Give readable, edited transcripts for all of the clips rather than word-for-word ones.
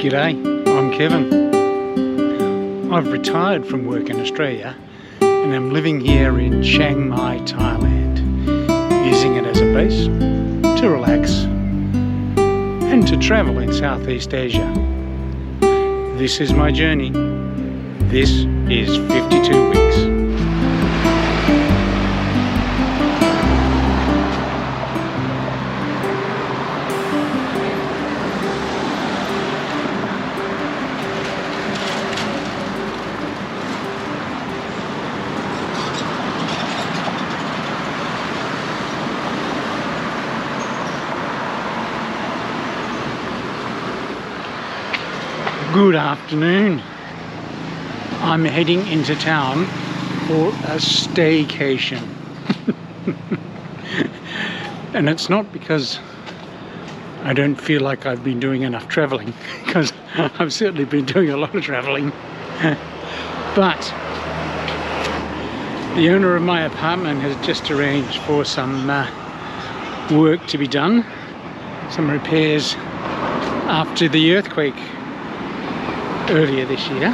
G'day, I'm Kevin. I've retired from work in Australia and I'm living here in Chiang Mai, Thailand, using it as a base to relax and to travel in Southeast Asia. This is my journey. This is 52 weeks. Good afternoon. I'm heading into town for a staycation. And it's not because I don't feel like I've been doing enough traveling, because I've certainly been doing a lot of traveling. But the owner of my apartment has just arranged for some work to be done, some repairs after the earthquake earlier this year.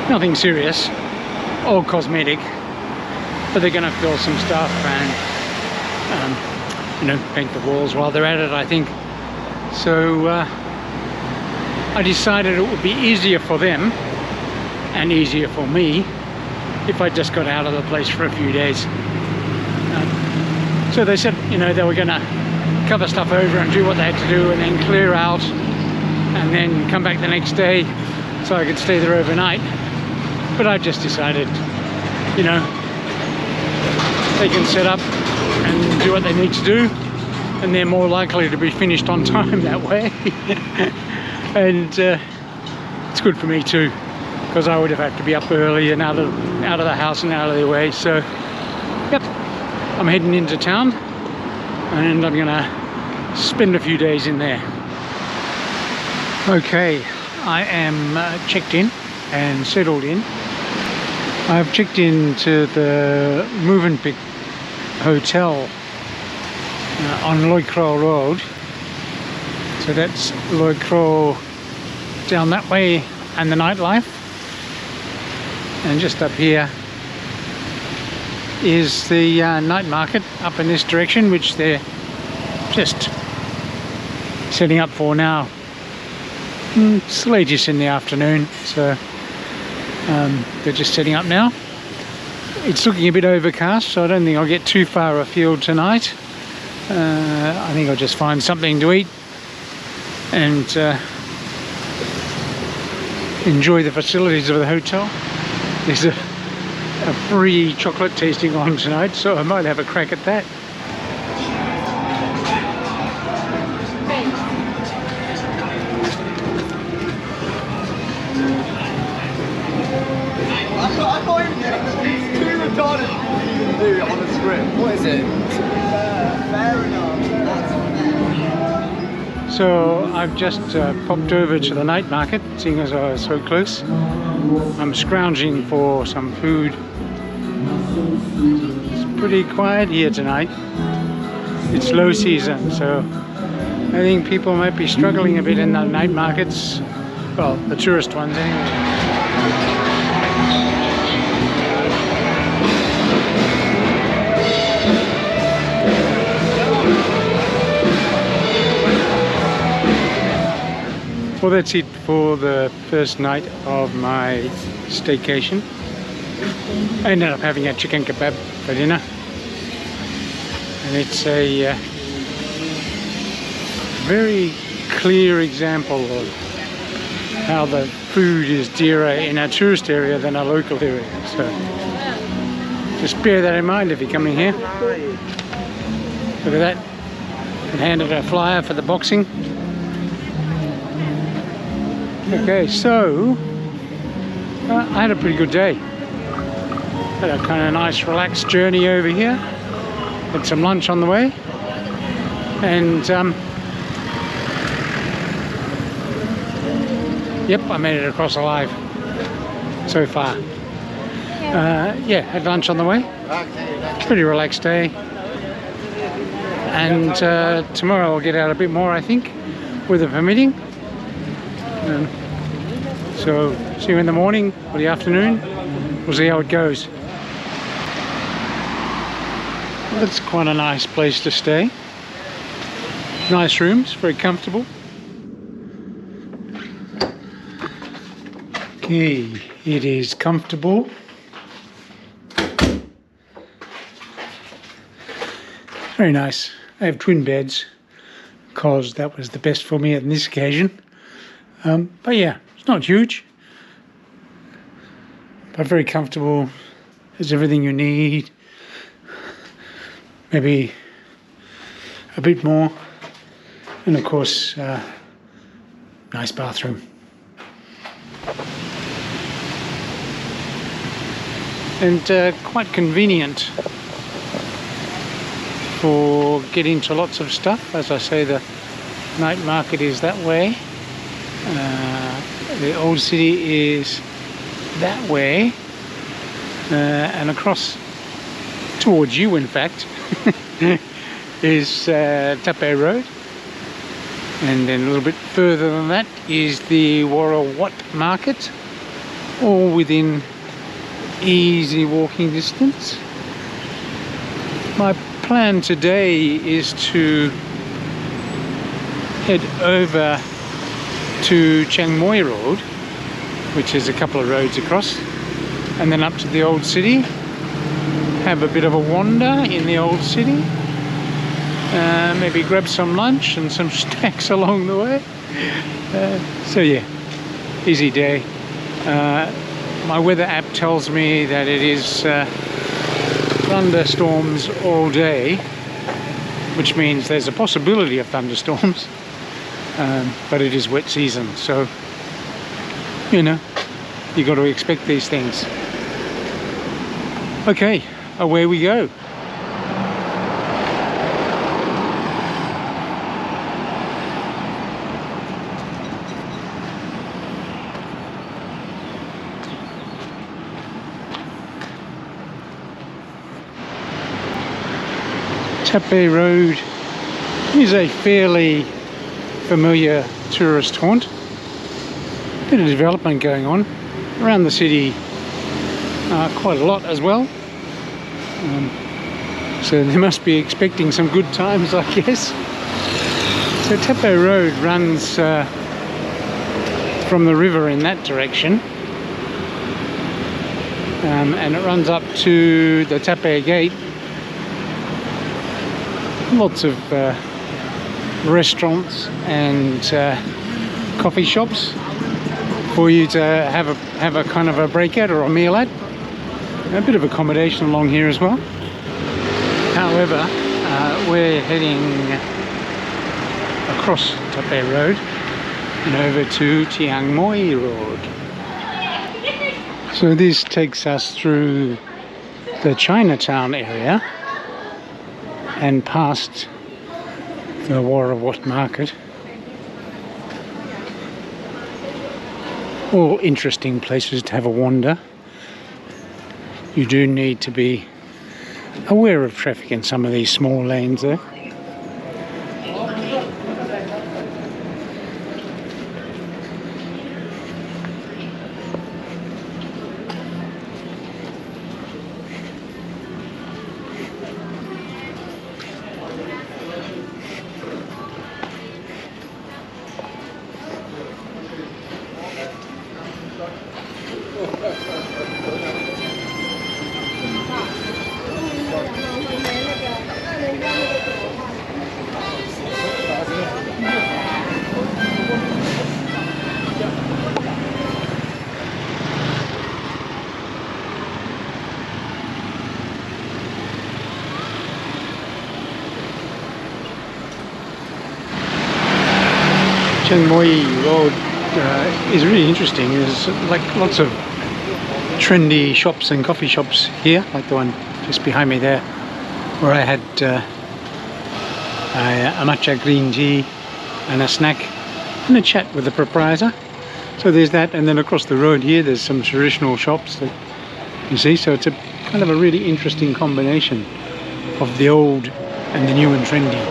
Nothing serious, all cosmetic, but they're going to fill some stuff and paint the walls while they're at it, I think. So I decided it would be easier for them and easier for me if I just got out of the place for a few days. So they said, they were going to cover stuff over and do what they had to do and then clear out and then come back the next day so I could stay there overnight. But I just decided, they can set up and do what they need to do, and they're more likely to be finished on time that way. And it's good for me too, because I would have had to be up early and out of the house and out of their way. So, yep, I'm heading into town and I'm gonna spend a few days in there. Okay, I am checked in and settled in. I've checked into the Movenpick Hotel on Loi Kro Road. So that's Loi Kro down that way and the nightlife. And just up here is the night market up in this direction, which they're just setting up for now. It's late just in the afternoon, so they're just setting up now. It's looking a bit overcast, so I don't think I'll get too far afield tonight. I think I'll just find something to eat and enjoy the facilities of the hotel. There's a free chocolate tasting on tonight, so I might have a crack at that. On the script. What is it? Fair enough. So I've just popped over to the night market, seeing as I was so close. I'm scrounging for some food. It's pretty quiet here tonight. It's low season, so I think people might be struggling a bit in the night markets. Well, the tourist ones anyway. Well, that's it for the first night of my staycation. I ended up having a chicken kebab for dinner, and it's a very clear example of how the food is dearer in a tourist area than a local area. So just bear that in mind if you're coming here. Look at that. I handed a flyer for the boxing. Okay, so I had a pretty good day. Had a kind of nice relaxed journey over here. Had some lunch on the way, and yep, I made it across alive so far. Yeah, had lunch on the way. Pretty relaxed day. And tomorrow I'll get out a bit more, I think. weather permitting. So see you in the morning or the afternoon. We'll see how it goes. That's quite a nice place to stay. Nice rooms, very comfortable. Okay, it is comfortable. Very nice. I have twin beds because that was the best for me on this occasion. But yeah, it's not huge, but very comfortable. There's everything you need. Maybe a bit more. And of course, nice bathroom. And quite convenient for getting to lots of stuff. As I say, the night market is that way. The old city is that way. And across towards you, in fact, is Taipei Road. And then a little bit further than that is the Warawat Market, all within easy walking distance. My plan today is to head over to Chiang Mai Road, which is a couple of roads across, and then up to the old city, have a bit of a wander in the old city, maybe grab some lunch and some snacks along the way. So yeah, easy day. My weather app tells me that it is thunderstorms all day, which means there's a possibility of thunderstorms, but it is wet season, so you know, you got to expect these things. Okay, away we go. Taipei Road is a fairly familiar tourist haunt. Bit of development going on around the city, quite a lot as well. So they must be expecting some good times, I guess. So Taipei Road runs from the river in that direction, and it runs up to the Taipei Gate. Lots of restaurants and coffee shops for you to have a kind of a breakout or a meal at. A bit of accommodation along here as well. However, we're heading across Taipei Road and over to Chiang Mai Road. So this takes us through the Chinatown area and past the Warawat Market. All interesting places to have a wander. You do need to be aware of traffic in some of these small lanes there. Chiang Mai Road is really interesting. There's like lots of trendy shops and coffee shops here, like the one just behind me there, where I had a matcha green tea and a snack and a chat with the proprietor. So there's that, and then across the road here there's some traditional shops that you see, so it's a kind of a really interesting combination of the old and the new and trendy.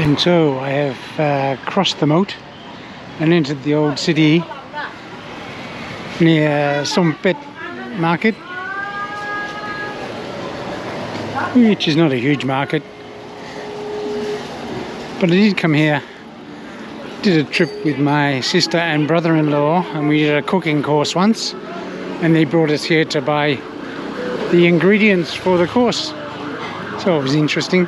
And so I have crossed the moat and entered the old city near Sompet market, which is not a huge market, but I did come here, did a trip with my sister and brother-in-law, and we did a cooking course once, and they brought us here to buy the ingredients for the course, so it was interesting.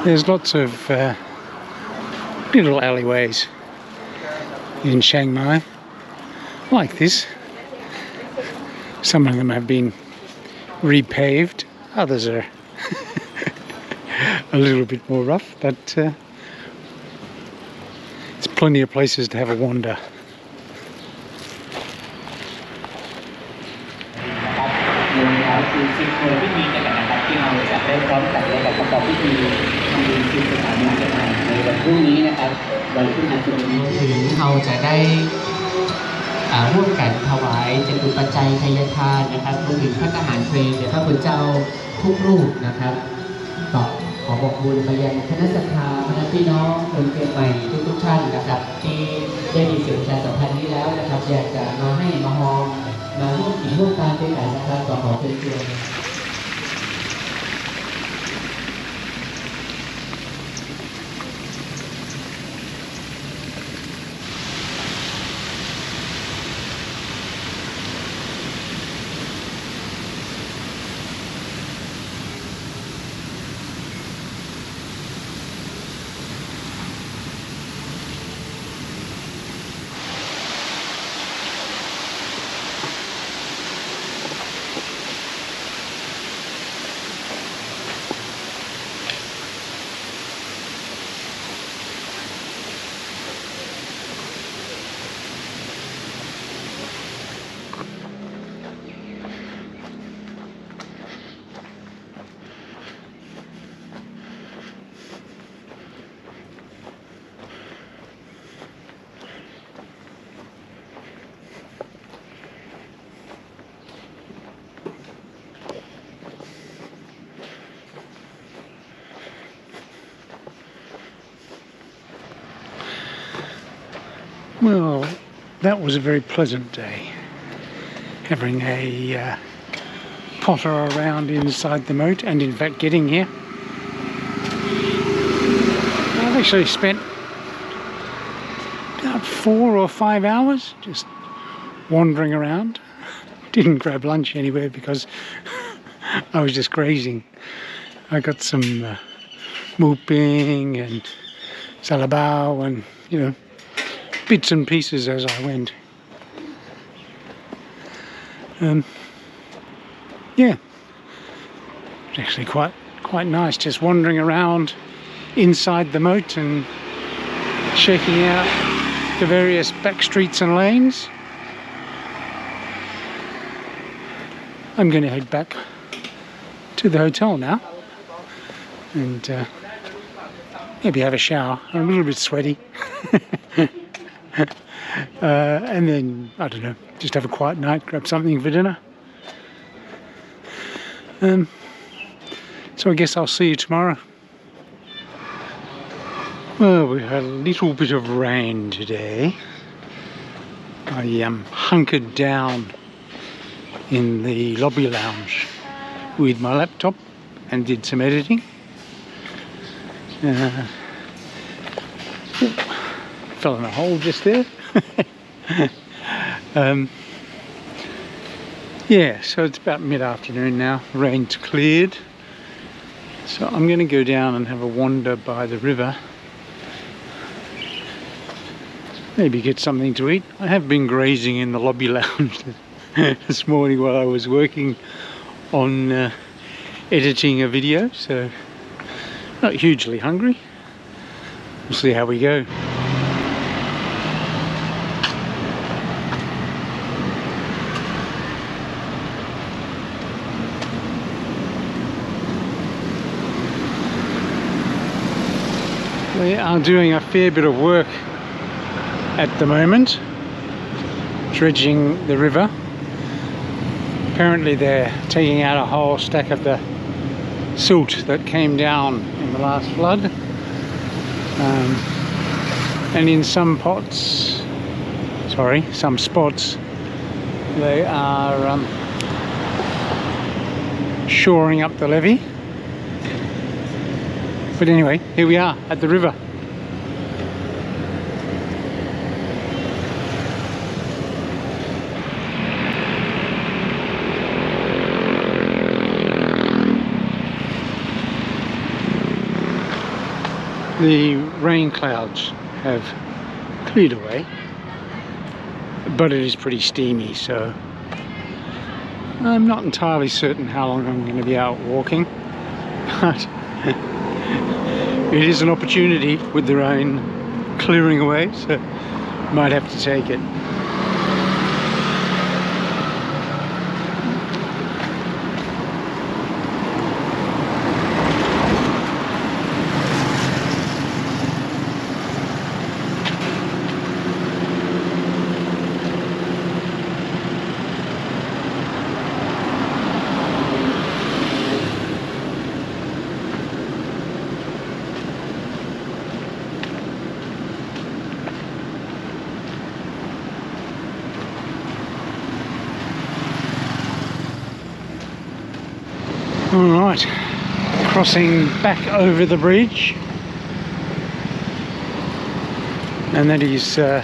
There's lots of little alleyways in Chiang Mai like this. Some of them have been repaved, others are a little bit more rough, but there's plenty of places to have a wander. Well, that was a very pleasant day, having a potter around inside the moat, and in fact getting here. I've actually spent about 4 or 5 hours just wandering around. Didn't grab lunch anywhere because I was just grazing. I got some mooping and salabao and, you know, bits and pieces as I went. Yeah, it's actually quite nice just wandering around inside the moat and checking out the various back streets and lanes. I'm going to head back to the hotel now and maybe have a shower. I'm a little bit sweaty. And then, I don't know, just have a quiet night, grab something for dinner. So I guess I'll see you tomorrow. Well, we had a little bit of rain today. I hunkered down in the lobby lounge with my laptop and did some editing. Fell in a hole just there. Yeah, so it's about mid-afternoon now. Rain's cleared, so I'm going to go down and have a wander by the river, maybe get something to eat. I have been grazing in the lobby lounge this morning while I was working on editing a video, so not hugely hungry. We'll see how we go. We are doing a fair bit of work at the moment, dredging the river. Apparently they're taking out a whole stack of the silt that came down in the last flood, and in some spots they are shoring up the levee. But anyway, here we are at the river. The rain clouds have cleared away, but it is pretty steamy, so I'm not entirely certain how long I'm going to be out walking, but it is an opportunity with the rain clearing away, so might have to take it. Alright, crossing back over the bridge, and that is the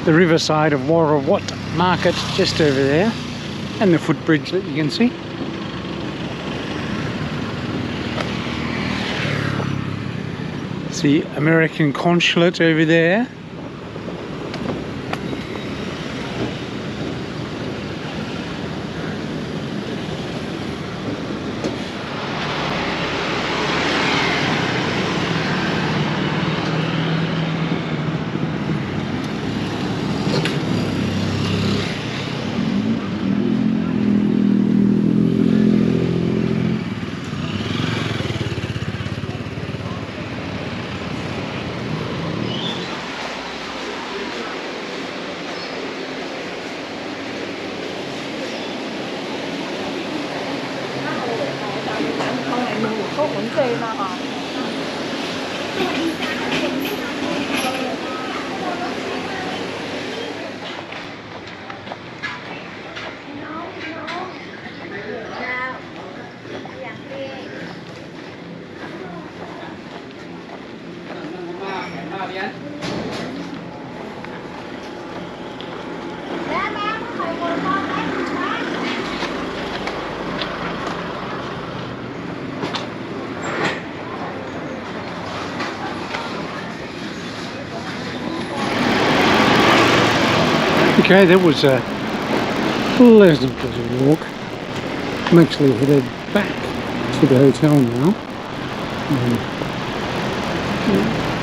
Riverside of Warawat Market just over there, and the footbridge that you can see. It's the American consulate over there. Okay, that was a pleasant walk. I'm actually headed back to the hotel now.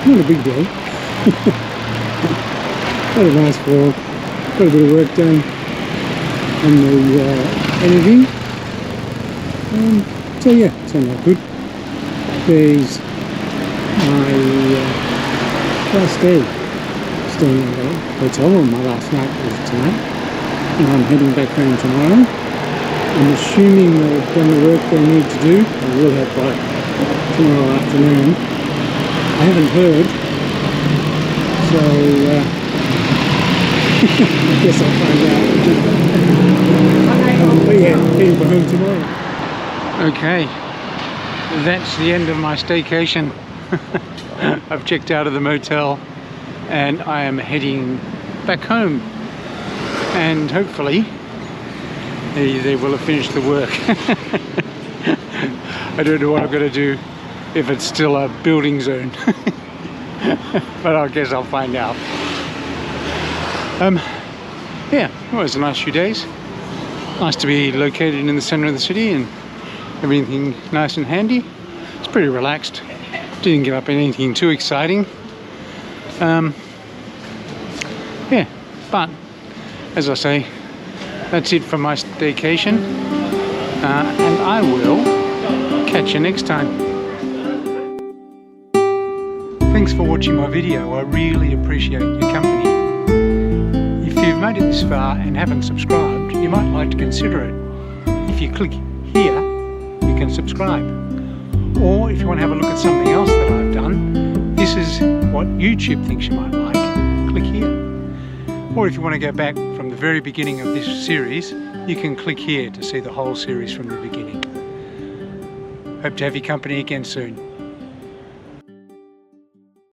Not a big day. Had a nice walk. Got a bit of work done on the editing. So yeah, turned out good. There's my last day staying at the hotel, or my last night was tonight, and I'm heading back home tomorrow. I'm assuming they've done the work they need to do. I will have by tomorrow afternoon. I haven't heard, so I guess I'll find out. But yeah, heading for home tomorrow. Okay, that's the end of my staycation. I've checked out of the motel and I am heading back home, and hopefully they will have finished the work. I don't know what I'm going to do if it's still a building zone, but I guess I'll find out. Yeah, it was a nice few days. Nice to be located in the center of the city and everything nice and handy. It's pretty relaxed. Didn't get up in anything too exciting. Yeah, but as I say, that's it for my staycation, and I will catch you next time. Thanks for watching my video. I really appreciate your company. If you've made it this far and haven't subscribed, you might like to consider it. if you click here, you can subscribe. Or if you want to have a look at something else that I've done, this is what YouTube thinks you might like, click here. Or if you want to go back from the very beginning of this series, you can click here to see the whole series from the beginning. Hope to have your company again soon.